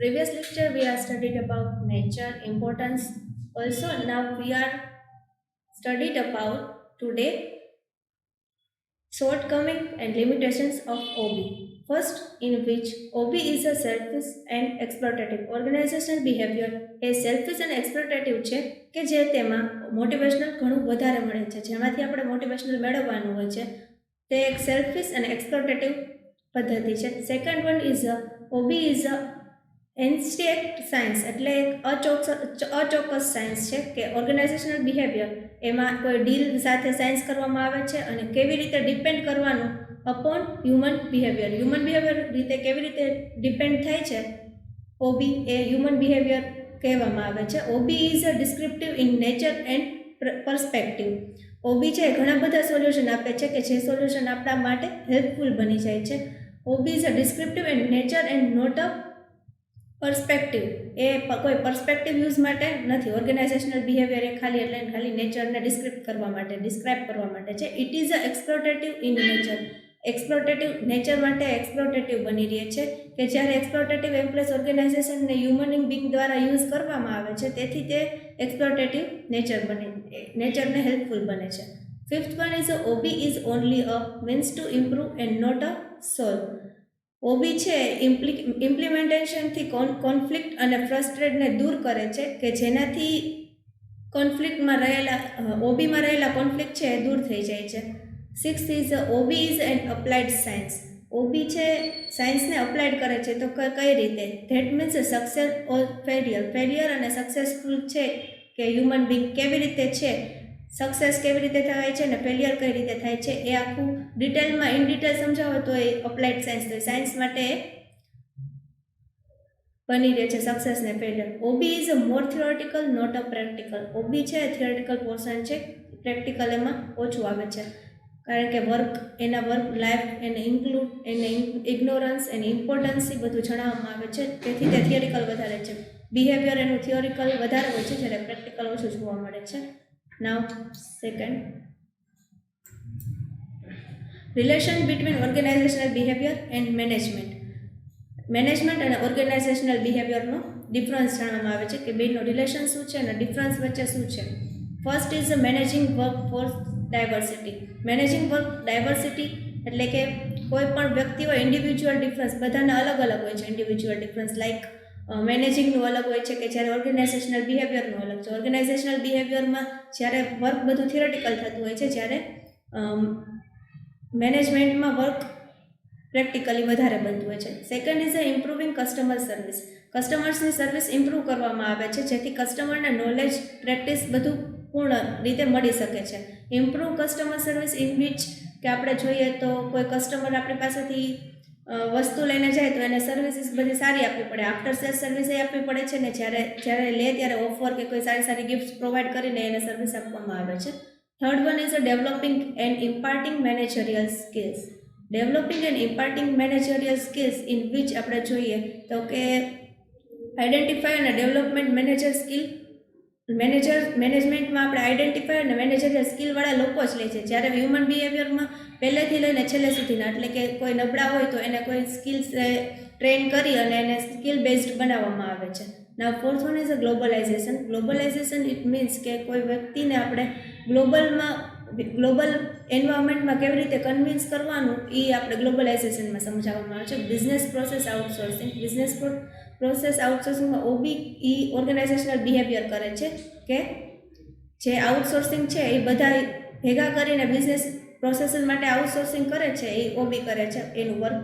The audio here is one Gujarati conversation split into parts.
previous lecture we are studied about nature importance. Also now we are studied about today shortcoming and limitations of OB. First, in which OB is a selfish and exploitative organizational behavior. A selfish અને એક્સપ્લોટેટિવ છે કે જે તેમાં મોટિવેશનલ ઘણું વધારે મળે છે, જેમાંથી આપણે મોટિવેશનલ મેળવવાનું હોય છે. તે એક સેલ્ફિશ અને એક્સપ્લોટેટિવ પદ્ધતિ છે. Second one is OB is a inexact science, એટલે એક અચોક્કસ સાયન્સ છે કે ઓર્ગેનાઇઝેશનલ બિહેવિયર એમાં કોઈ ડીલ સાથે સાયન્સ કરવામાં આવે છે અને કેવી રીતે ડિપેન્ડ કરવાનું અપોન હ્યુમન બિહેવિયર રીતે કેવી રીતે ડિપેન્ડ થાય છે ઓબી એ હ્યુમન બિહેવિયર કહેવામાં આવે છે. OB is a descriptive in nature and perspective. OB છે ઘણા બધા સોલ્યુશન આપે છે કે જે સોલ્યુશન આપણા માટે હેલ્પફુલ બની જાય છે. OB is a descriptive in nature and not a perspective. એ કોઈ પર્સપેક્ટિવ યુઝ માટે નથી. ઓર્ગેનાઇઝેશનલ બિહેવિયર એ ખાલી નેચરને ડિસ્ક્રાઇબ કરવા માટે છે. It is a exploitative in nature. Exploitative nature માટે એક્સપ્લોટેટિવ બની રહે છે કે જ્યારે એક્સપ્લોટેટિવ એમ્પ્લોયઝ ઓર્ગેનાઇઝેશનને હ્યુમન બિંગ દ્વારા યુઝ કરવામાં આવે છે, તેથી તે એક્સપ્લોટેટિવ નેચરને હેલ્પફુલ બને છે. Fifth one is OB is only a means to improve and not a solve. OB છે ઇમ્પ્લિમેન્ટેશનથી કોન્ફ્લિક્ટ અને ફ્રસ્ટ્રેટને દૂર કરે છે કે જેનાથી ઓબીમાં રહેલા કોન્ફ્લિક્ટ છે એ દૂર થઈ જાય છે. Sixth is OB is an applied science. OB છે સાયન્સને અપ્લાઇડ કરે છે, તો કઈ રીતે? That means success or failure અને સક્સેસફુલ છે કે હ્યુમન બિંગ કેવી રીતે છે, સક્સેસ કેવી રીતે થાય છે અને ફેલિયર કઈ રીતે થાય છે, એ આખું ઇન ડિટેલ સમજાવો તો એ અપ્લાઇડ સાયન્સ. તો સાયન્સ માટે બની રહે છે સક્સેસ ને failure. OB is a more theoretical not a practical. OB છે થિયોરિટિકલ પોર્શન છે, પ્રેક્ટિકલ એમાં ઓછું આવે છે, કારણ કે વર્ક લાઈફ એને ઇન્ક્લુડ એને ઇગ્નોરન્સ એની ઇમ્પોર્ટન્સ એ બધું જણાવવામાં આવે છે, તેથી તે થિયોરિકલ વધારે છે. બિહેવિયર એનું થિયોરિકલ વધારે હોય છે, જ્યારે પ્રેક્ટિકલ ઓછું જોવા મળે છે. Now second, relation between organizational behaviour and management અને ઓર્ગેનાઇઝેશનલ બિહેવિયરનો ડિફરન્સ જાણવામાં આવે છે કે બેનો રિલેશન શું છે અને ડિફરન્સ વચ્ચે શું છે. First is managing work force diversity. Managing work diversity એટલે કે કોઈ પણ વ્યક્તિ હોય ઇન્ડિવિજ્યુઅલ ડિફરન્સ બધાના અલગ હોય છે. ઇન્ડિવિજ્યુઅલ ડિફરન્સ લાઇક મેનેજિંગનું અલગ હોય છે કે જ્યારે ઓર્ગેનાઇઝેશનલ બિહેવિયરનું અલગ છે. ઓર્ગેનાઇઝેશનલ બિહેવિયરમાં જ્યારે વર્ક બધું થિયોરિટિકલ થતું હોય છે, જ્યારે મેનેજમેન્ટમાં વર્ક પ્રેક્ટિકલી વધારે બનતું હોય છે. Second is improving customer service. કસ્ટમર્સની સર્વિસ ઇમ્પ્રૂવ કરવામાં આવે છે, જેથી કસ્ટમરને નોલેજ પ્રેક્ટિસ બધું પૂર્ણ રીતે મળી શકે છે. Improve customer service in which કે આપણે જોઈએ તો કોઈ કસ્ટમર આપણી પાસેથી વસ્તુ લઈને જાય તો એને સર્વિસીસ બધી સારી આપવી પડે, આફ્ટર સેલ સર્વિસ એ આપવી પડે છે ને જ્યારે લે ત્યારે ઓફર કે કોઈ સારી ગિફ્ટ પ્રોવાઈડ કરીને એને સર્વિસ આપવામાં આવે છે. Third one is developing and imparting managerial skills. Developing and imparting managerial skills in which આપણે જોઈએ તો કે આઈડેન્ટિફાઈ અને ડેવલપમેન્ટ મેનેજમેન્ટમાં આપણે આઈડેન્ટિફાઈ અને મેનેજરિયલ સ્કિલવાળા લોકો જ લે છે, જ્યારે હ્યુમન બિહેવિયરમાં પહેલેથી લઈને છેલ્લે સુધીના, એટલે કે કોઈ નબળા હોય તો એને કોઈ સ્કિલ્સ ટ્રેન કરી અને એને સ્કિલ બેઝડ બનાવવામાં આવે છે. Now fourth one is globalization. Globalization it means કે કોઈ વ્યક્તિને આપણે ગ્લોબલ એન્વાયરમેન્ટમાં કેવી રીતે કન્વિન્સ કરવાનું એ આપણે ગ્લોબલાઇઝેશનમાં સમજાવવામાં આવે છે. બિઝનેસ પ્રોસેસ આઉટસોર્સિંગમાં ઓબી ઓર્ગેનાઇઝેશનલ બિહેવિયર કરે છે કે જે આઉટસોર્સિંગ છે એ બધા ભેગા કરીને બિઝનેસ પ્રોસેસ માટે આઉટસોર્સિંગ કરે છે, એ ઓબી કરે છે એનું work.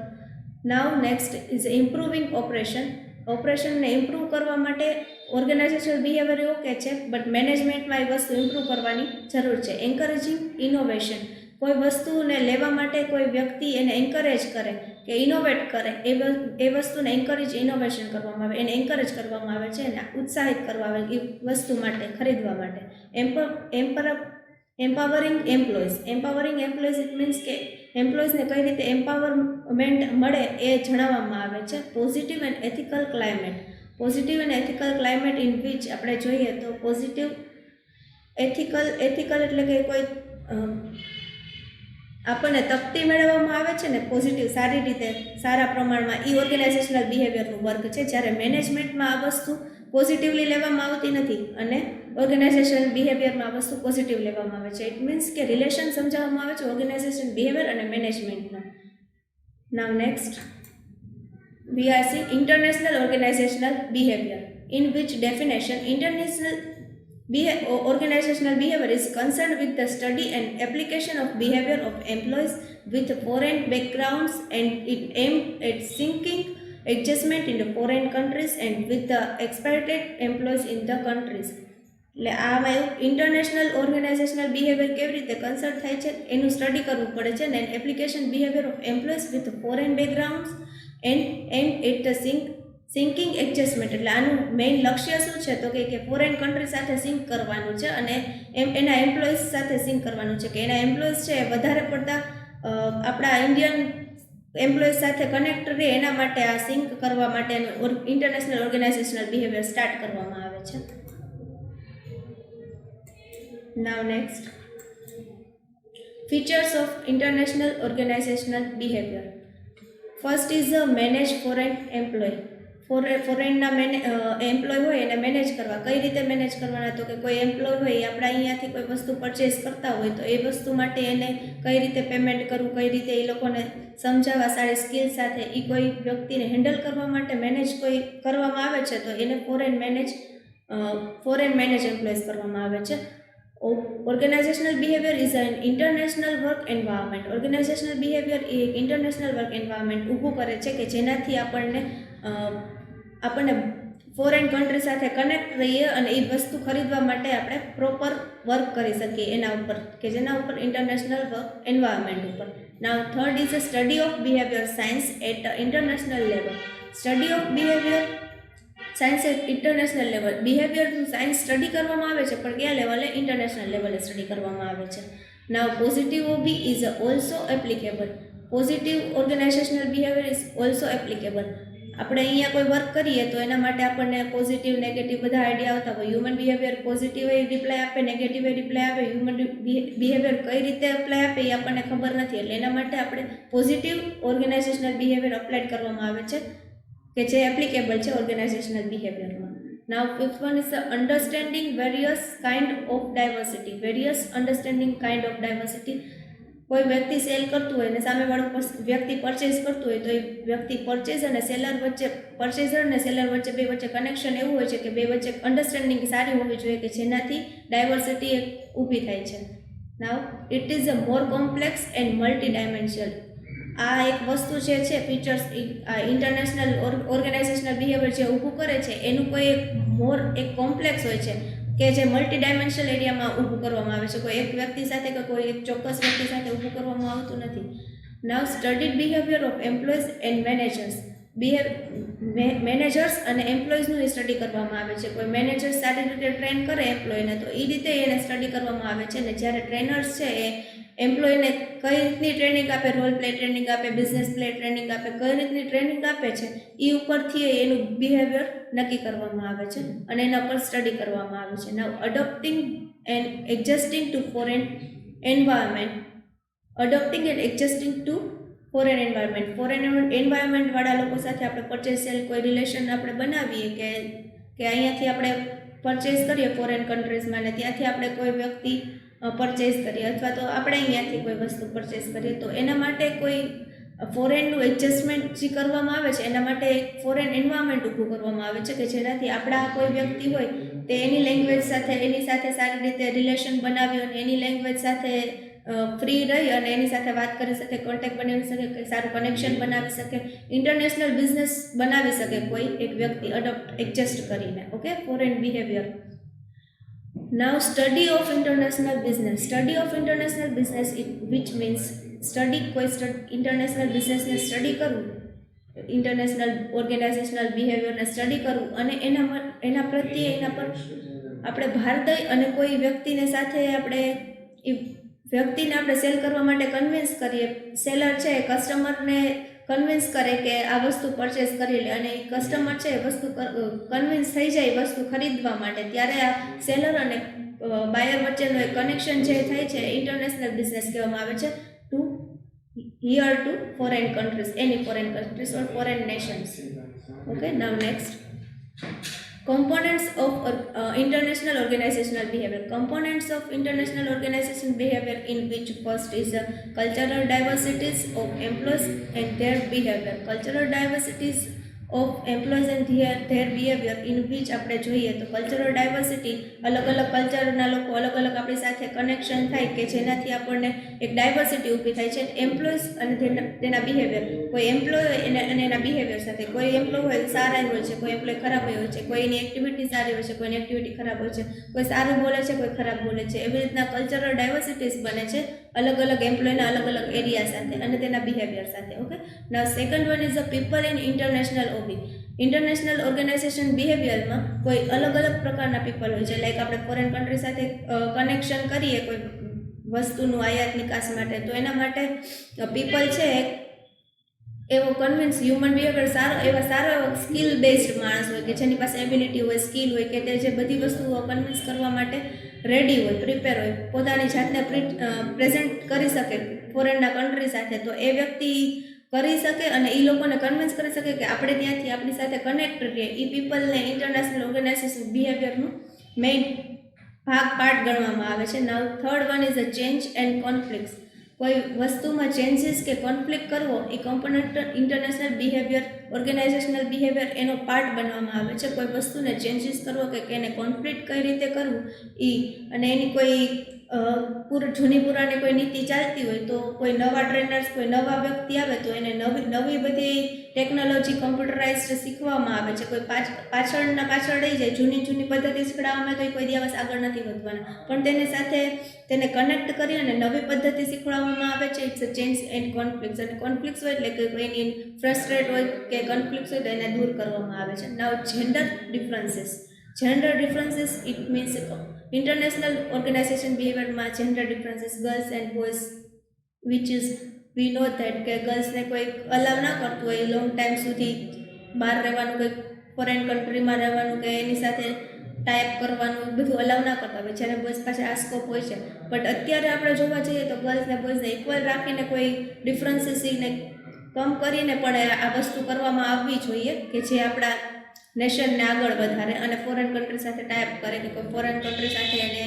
Now next is improving ઓપરેશનને ઇમ્પ્રૂવ કરવા માટે ઓર્ગેનાઇઝેશનલ બિહેવિયર ઓકે છે, બટ મેનેજમેન્ટમાં એ વસ્તુ ઇમ્પ્રૂવ કરવાની જરૂર છે. Encouraging innovation. કોઈ વસ્તુને લેવા માટે કોઈ વ્યક્તિ એને એન્કરેજ કરે કે ઇનોવેટ કરે, એ વસ્તુને ઇનોવેશન કરવામાં આવે, એને એન્કરેજ કરવામાં આવે છે અને ઉત્સાહિત કરવા આવે એ વસ્તુ માટે ખરીદવા માટે. એમ્પાવરિંગ એમ્પ્લોયઝ ઇટ મીન્સ કે એમ્પ્લોયઝને કઈ રીતે એમ્પાવરમેન્ટ મળે એ જણાવવામાં આવે છે. Positive and ethical climate in which આપણે જોઈએ તો પોઝિટિવ એથિકલ એટલે કે કોઈ આપણને તકતી મેળવવામાં આવે છે ને પોઝિટિવ સારી રીતે સારા પ્રમાણમાં એ ઓર્ગેનાઇઝેશનલ બિહેવિયરનું વર્ક છે. જ્યારે મેનેજમેન્ટમાં આ વસ્તુ પોઝિટિવલી લેવામાં આવતી નથી અને ઓર્ગેનાઇઝેશન બિહેવિયરમાં આ વસ્તુ પોઝિટિવ લેવામાં આવે છે. ઇટ મીન્સ કે રિલેશન સમજાવવામાં આવે છે ઓર્ગેનાઇઝેશન બિહેવિયર અને મેનેજમેન્ટના. Now next we are seeing international organizational behavior, in which definition international organizational behavior is concerned with the study and application of behavior of employees with foreign backgrounds, and it aimed at seeking adjustment in the foreign countries and with the expatriate employees in the countries. એટલે આમાં એવું ઇન્ટરનેશનલ ઓર્ગેનાઇઝેશનલ બિહેવિયર કેવી રીતે કન્સર્ટ થાય છે એનું સ્ટડી કરવું પડે છે ને application behaviour of employees with foreign backgrounds and at the sinking adjustment. એટલે આનું મેઇન લક્ષ્ય શું છે તો કે ફોરેન કન્ટ્રી સાથે સિંક કરવાનું છે અને એના એમ્પ્લોઈઝ સાથે સિંક કરવાનું છે કે એના એમ્પ્લોઈઝ છે વધારે પડતા આપણા ઇન્ડિયન એમ્પ્લોઈઝ સાથે કનેક્ટ રહે એના માટે આ સિંક કરવા માટેનું ઇન્ટરનેશનલ ઓર્ગેનાઇઝેશનલ બિહેવિયર સ્ટાર્ટ કરવામાં આવે છે. Now next, features of international organizational behavior. First is manage foreign employee. ફોરેનના એમ્પ્લોય હોય એને મેનેજ કરવા. કઈ રીતે મેનેજ કરવાના તો કે કોઈ એમ્પ્લોય હોય એ આપણા અહીંયાથી કોઈ વસ્તુ પરચેસ કરતા હોય તો એ વસ્તુ માટે એને કઈ રીતે પેમેન્ટ કરવું, કઈ રીતે એ લોકોને સમજાવવા સારી સ્કિલ સાથે એ કોઈ વ્યક્તિને હેન્ડલ કરવા માટે મેનેજ કોઈ કરવામાં આવે છે તો એને ફોરેન મેનેજ એમ્પ્લોયઝ કરવામાં આવે છે. Organizational behaviour is an international work environment. Organizational behaviour એ એક ઇન્ટરનેશનલ વર્ક એન્વાયરમેન્ટ ઊભું કરે છે કે જેનાથી આપણને ફોરેન કન્ટ્રી સાથે કનેક્ટ રહીએ અને એ વસ્તુ ખરીદવા માટે આપણે પ્રોપર વર્ક કરી શકીએ એના ઉપર કે જેના ઉપર ઇન્ટરનેશનલ વર્ક એન્વાયરમેન્ટ ઉપર. Now third is a study of behaviour science at international level. Study of behaviour science at international level. બિહેવિયરનું સાયન્સ સ્ટડી કરવામાં આવે છે પણ કયા લેવલે? ઇન્ટરનેશનલ લેવલે સ્ટડી કરવામાં આવે છે. Now positive OB is also applicable. Positive organizational behaviour is also applicable. આપણે અહીંયા કોઈ વર્ક કરીએ તો એના માટે આપણને પોઝિટિવ નેગેટિવ બધા આઈડિયા આવતા હોય. હ્યુમન બિહેવિયર પોઝિટિવ એ રિપ્લાય આપે, નેગેટિવ એ રિપ્લાય આપે. હ્યુમન બિહેવિયર કઈ રીતે અપ્લાય આપે એ આપણને ખબર નથી. એટલે એના માટે આપણે પોઝિટિવ ઓર્ગેનાઇઝેશનલ બિહેવિયર અપ્લાય કરવામાં આવે છે કે જે એપ્લિકેબલ છે ઓર્ગેનાઇઝેશનલ બિહેવિયરમાં. Now fifth one is understanding various kind of diversity. Various understanding kind of diversity. કોઈ વ્યક્તિ સેલ કરતું હોય અને સામેવાળું વ્યક્તિ પરચેઝ કરતું હોય તો એ વ્યક્તિ પરચેઝર અને સેલર વચ્ચે બે વચ્ચે કનેક્શન એવું હોય છે કે બે વચ્ચે અન્ડરસ્ટેન્ડિંગ સારી હોવી જોઈએ કે જેનાથી ડાયવર્સિટી ઊભી થાય છે. Now it is a more complex and multi dimensional. આ એક વસ્તુ જે છે ફીચર્સ ઇન્ટરનેશનલ ઓર્ગેનાઇઝેશનલ બિહેવિયર જે ઊભું કરે છે એનું કોઈ એક કોમ્પ્લેક્સ હોય છે કે જે મલ્ટી ડાયમેન્શનલ એરિયામાં ઊભું કરવામાં આવે છે. કોઈ એક વ્યક્તિ સાથે કે કોઈ એક ચોક્કસ વ્યક્તિ સાથે ઊભું કરવામાં આવતું નથી. Now studied behaviour of employees and managers. Managers અને એમ્પ્લોઈઝનું સ્ટડી કરવામાં આવે છે. કોઈ મેનેજર સારી રીતે ટ્રેન કરે એમ્પ્લોયને તો એ રીતે એને સ્ટડી કરવામાં આવે છે. અને જ્યારે ટ્રેનર્સ છે એ એમ્પ્લોયને કઈ રીતની ટ્રેનિંગ આપે, રોલ પ્લે ટ્રેનિંગ આપે, બિઝનેસ પ્લે ટ્રેનિંગ આપે, કઈ રીતની ટ્રેનિંગ આપે છે એ ઉપરથી એનું બિહેવિયર નક્કી કરવામાં આવે છે અને એના પર સ્ટડી કરવામાં આવે છે. Now adopting and adjusting to foreign environment. Adopting and adjusting to foreign environment. Foreign એન્વાયરમેન્ટવાળા લોકો સાથે આપણે પરચેસ સેલ કોઈ રિલેશન આપણે બનાવીએ કે અહીંયાથી આપણે પરચેસ કરીએ ફોરેન કન્ટ્રીઝમાં ને ત્યાંથી આપણે કોઈ વ્યક્તિ પરચેસ કરીએ અથવા તો આપણે અહીંયાથી કોઈ વસ્તુ પરચેસ કરીએ તો એના માટે કોઈ ફોરેનનું એડજસ્ટમેન્ટ જે કરવામાં આવે છે એના માટે એક ફોરેન એન્વાયરમેન્ટ ઊભું કરવામાં આવે છે કે જેનાથી આપણા કોઈ વ્યક્તિ હોય તે એની લેંગ્વેજ સાથે એની સાથે સારી રીતે રિલેશન બનાવી અને એની લેંગ્વેજ સાથે ફ્રી રહી અને એની સાથે વાત કરી શકે, કોન્ટેક્ટ બનાવી શકે, સારું કનેક્શન બનાવી શકે, ઇન્ટરનેશનલ બિઝનેસ બનાવી શકે કોઈ એક વ્યક્તિ એડજસ્ટ કરીને. Okay, foreign behaviour. Now study of international business. Study of international business which means international બિઝનેસને સ્ટડી કરવું, ઇન્ટરનેશનલ ઓર્ગેનાઇઝેશનલ બિહેવિયરને સ્ટડી કરવું અને એના પ્રત્યે એના પર આપણે ભાર દઈ અને કોઈ વ્યક્તિને સાથે આપણે સેલ કરવા માટે કન્વિન્સ કરીએ. સેલર છે એ કસ્ટમરને કન્વિન્સ કરે કે આ વસ્તુ પરચેસ કરી લે અને કસ્ટમર છે એ વસ્તુ કન્વિન્સ થઈ જાય વસ્તુ ખરીદવા માટે, ત્યારે આ સેલર અને બાયર વચ્ચેનો એક કનેક્શન જે થાય છે ઇન્ટરનેશનલ બિઝનેસ કહેવામાં આવે છે. To here to foreign countries, any foreign countries or foreign nations. Okay, now next. Components of international organizational behavior. Components of international organizational behavior, in which first is cultural diversities of employees and their behavior. Cultural diversities of employees and their behavior, in which આપણે જોઈએ તો કલ્ચરલ ડાયવર્સિટી, અલગ અલગ કલ્ચરના લોકો અલગ અલગ આપણી સાથે કનેક્શન થાય કે જેનાથી આપણને એક ડાયવર્સિટી ઊભી થાય છે. એમ્પ્લોઈઝ અને તેના બિહેવિયર, કોઈ એમ્પ્લોય અને એના બિહેવિયર સાથે, કોઈ એમ્પ્લોય હોય સારા હોય છે, કોઈ એમ્પ્લોય ખરાબ હોય છે, કોઈની એક્ટિવિટી સારી હોય છે, કોઈની એક્ટિવિટી ખરાબ હોય છે, કોઈ સારું બોલે છે, કોઈ ખરાબ બોલે છે. એવી રીતના કલ્ચરલ ડાયવર્સિટીઝ બને છે અલગ અલગ એમ્પ્લોયના અલગ અલગ એરિયા સાથે અને તેના બિહેવિયર સાથે. Okay, now second one is the people in international OB. International organization બિહેવિયરમાં કોઈ અલગ અલગ પ્રકારના પીપલ હોય છે. લાઈક આપણે ફોરેન કન્ટ્રી સાથે કનેક્શન કરીએ કોઈ વસ્તુનું આયાત નિકાસ માટે, તો એના માટે પીપલ છે એવો કન્વિન્સ હ્યુમન બિહેવિયર સારો એવો સ્કિલ બેઝડ માણસ હોય કે જેની પાસે એબિલિટી હોય, સ્કિલ હોય, કે તે જે બધી વસ્તુઓ કન્વિન્સ કરવા માટે રેડી હોય, પ્રિપેર હોય, પોતાની જાતને પ્રેઝન્ટ કરી શકે ફોરેનના કન્ટ્રી સાથે, તો એ વ્યક્તિ કરી શકે અને એ લોકોને કન્વિન્સ કરી શકે કે આપણે ત્યાંથી આપણી સાથે કનેક્ટ રહીએ. એ પીપલને ઇન્ટરનેશનલ ઓર્ગેનાઇઝેશન બિહેવિયરનું મેઇન પાર્ટ ગણવામાં આવે છે. Now third one is a change and conflicts. કોઈ વસ્તુમાં ચેન્જીસ કે કોન્ફ્લિક્ટ કરવો એ component international behaviour, organizational behaviour એનો પાર્ટ બનવામાં આવે છે. કોઈ વસ્તુને ચેન્જીસ કરવો કે એને કોન્ફ્લિક્ટ કઈ રીતે કરવું અને એની કોઈ જૂની પુરાણી કોઈ નીતિ ચાલતી હોય તો કોઈ નવા ટ્રેનર્સ, કોઈ નવા વ્યક્તિ આવે તો એને નવી બધી ટેકનોલોજી કમ્પ્યુટરાઇઝડ શીખવામાં આવે છે. કોઈ પાછળ રહી જાય, જૂની પદ્ધતિ શીખવાડવામાં તો કોઈ દિવસ આગળ નથી વધવાના, પણ તેની સાથે તેને કનેક્ટ કરી અને નવી પદ્ધતિ શીખવાડવામાં આવે છે. It's a change and conflicts. અને કોન્ફ્લિક્ટ્સ હોય એટલે કે કોઈની ફ્રસ્ટ્રેટ હોય કે કોન્ફ્લિક્ટ્સ હોય તો એને દૂર કરવામાં આવે છે. Now gender differences. Gender differences, it means international organization બિહેવિયરમાં gender differences, girls and boys, which is we know that કે ગર્લ્સને કોઈ અલાવ ના કરતું હોય લોંગ ટાઈમ સુધી બહાર રહેવાનું, કોઈ ફોરેન કન્ટ્રીમાં રહેવાનું કે એની સાથે ટાઈપ કરવાનું, બધું અલાવ ના કરતા હોય, જ્યારે બોયઝ પાસે આ સ્કોપ હોય છે. બટ અત્યારે આપણે જોવા જઈએ તો ગર્લ્સને બોયઝને ઇક્વલ રાખીને કોઈ ડિફરન્સીસને કમ કરીને પણ આ વસ્તુ કરવામાં આવવી જોઈએ કે જે આપણા નેશનને આગળ વધારે અને ફોરેન કન્ટ્રી સાથે ટાઈપ કરે કે કોઈ ફોરેન કન્ટ્રી સાથે એને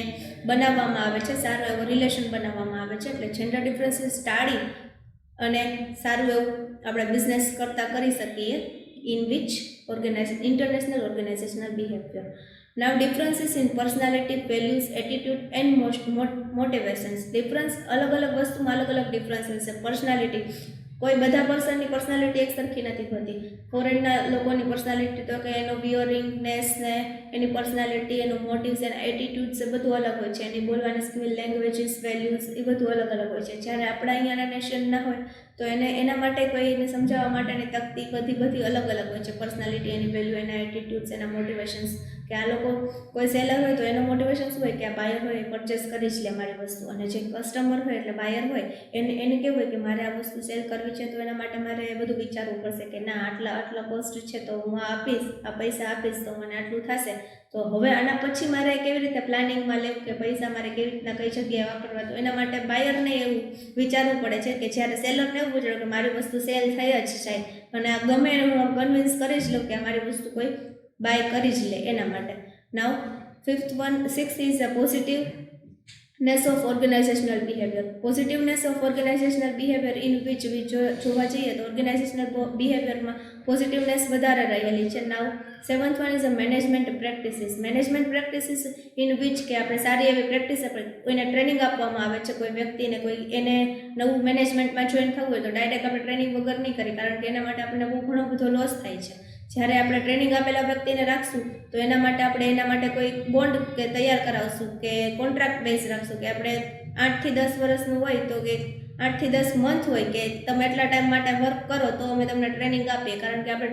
બનાવવામાં આવે છે, સારો એવો રિલેશન બનાવવામાં આવે છે. એટલે જેન્ડર ડિફરન્સીસ ટાળી અને સારું એવું આપણે બિઝનેસ કરતા કરી શકીએ. In which international organizational behaviour. Now differences in personality, values, attitude and motivations. Difference, અલગ અલગ વસ્તુમાં અલગ અલગ ડિફરન્સીસ છે. પર્સનાલિટી, કોઈ બધા પર્સનની પર્સનાલિટી એક સરખી નથી હોતી. ફોરેનના લોકોની પર્સનાલિટી તો કે એનો વિયરિંગનેસ ને એની પર્સનાલિટી, એનું મોટિવ્સ, એના એટીટ્યુડ્સ એ બધું અલગ હોય છે. એની બોલવાની સ્કિલ, લેંગ્વેજીસ, વેલ્યુઝ એ બધું અલગ અલગ હોય છે. જ્યારે આપણા અહીંયાના નેશન ના હોય તો એના માટે કોઈને સમજાવવા માટેની તકતી બધી અલગ અલગ હોય છે. પર્સનાલિટી, એની વેલ્યુ, એના એટીટ્યુડ્સ, એના મોટિવેશન્સ, કે આ લોકો કોઈ સેલર હોય તો એનો મોટિવેશન શું હોય કે આ બાયર હોય એ પરચેસ કરી જ લે મારી વસ્તુ, અને જે કસ્ટમર હોય એટલે બાયર હોય એને કેવું હોય કે મારે આ વસ્તુ સેલ કરવી છે તો એના માટે મારે એ બધું વિચારવું પડશે કે ના આટલા કોસ્ટ છે તો હું આપીશ, આ પૈસા આપીશ તો મને આટલું થશે, તો હવે આના પછી મારે કેવી રીતે પ્લાનિંગમાં લેવું કે પૈસા મારે કેવી રીતના કઈ જગ્યાએ વાપરવા. તો એના માટે બાયરને એવું વિચારવું પડે છે કે જ્યારે સેલરને એવું પૂછે કે મારી વસ્તુ સેલ થઈ જ જાય અને આ ગમે હું કન્વિન્સ કરી જ લઉં કે મારી વસ્તુ કોઈ બાય કરી જ લે એના માટે. Now sixth is a positiveness of organizational behaviour. Positiveness of organizational behaviour in which જોવા જઈએ તો ઓર્ગેનાઇઝેશનલ બિહેવિયરમાં પોઝિટિવનેસ વધારે રહેલી છે. Now seventh one is a management practices. Management practices in which કે આપણે સારી એવી પ્રેક્ટિસ, આપણે કોઈને ટ્રેનિંગ આપવામાં આવે છે, કોઈ વ્યક્તિને કોઈ એને નવું મેનેજમેન્ટમાં જોઈન થવું હોય તો ડાયરેક્ટ આપણે ટ્રેનિંગ વગર નહીં કરી, કારણ કે એના માટે આપણને બહુ ઘણો બધો લોસ થાય છે. જ્યારે આપણે ટ્રેનિંગ આપેલા વ્યક્તિને રાખશું તો એના માટે કોઈ બોન્ડ કે તૈયાર કરાવશું કે કોન્ટ્રાક્ટ બેઝ રાખશું કે આપણે 8 થી 10 વર્ષનું હોય તો કે 8 થી 10 મંથ હોય કે તમે એટલા ટાઈમ માટે વર્ક કરો તો અમે તમને ટ્રેનિંગ આપીએ, કારણ કે આપણે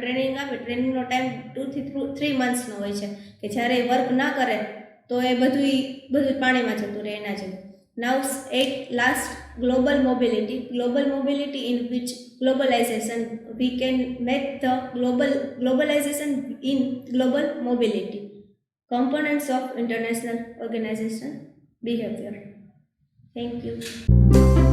ટ્રેનિંગનો ટાઈમ 2 થી 3 મંથ્સનો હોય છે કે જ્યારે એ વર્ક ના કરે તો એ બધું પાણીમાં જતું રહે એના જેવું. Now 8 last, global mobility. Global mobility in which globalization, we can make the globalization in global mobility. Components of international organization behavior. Thank you.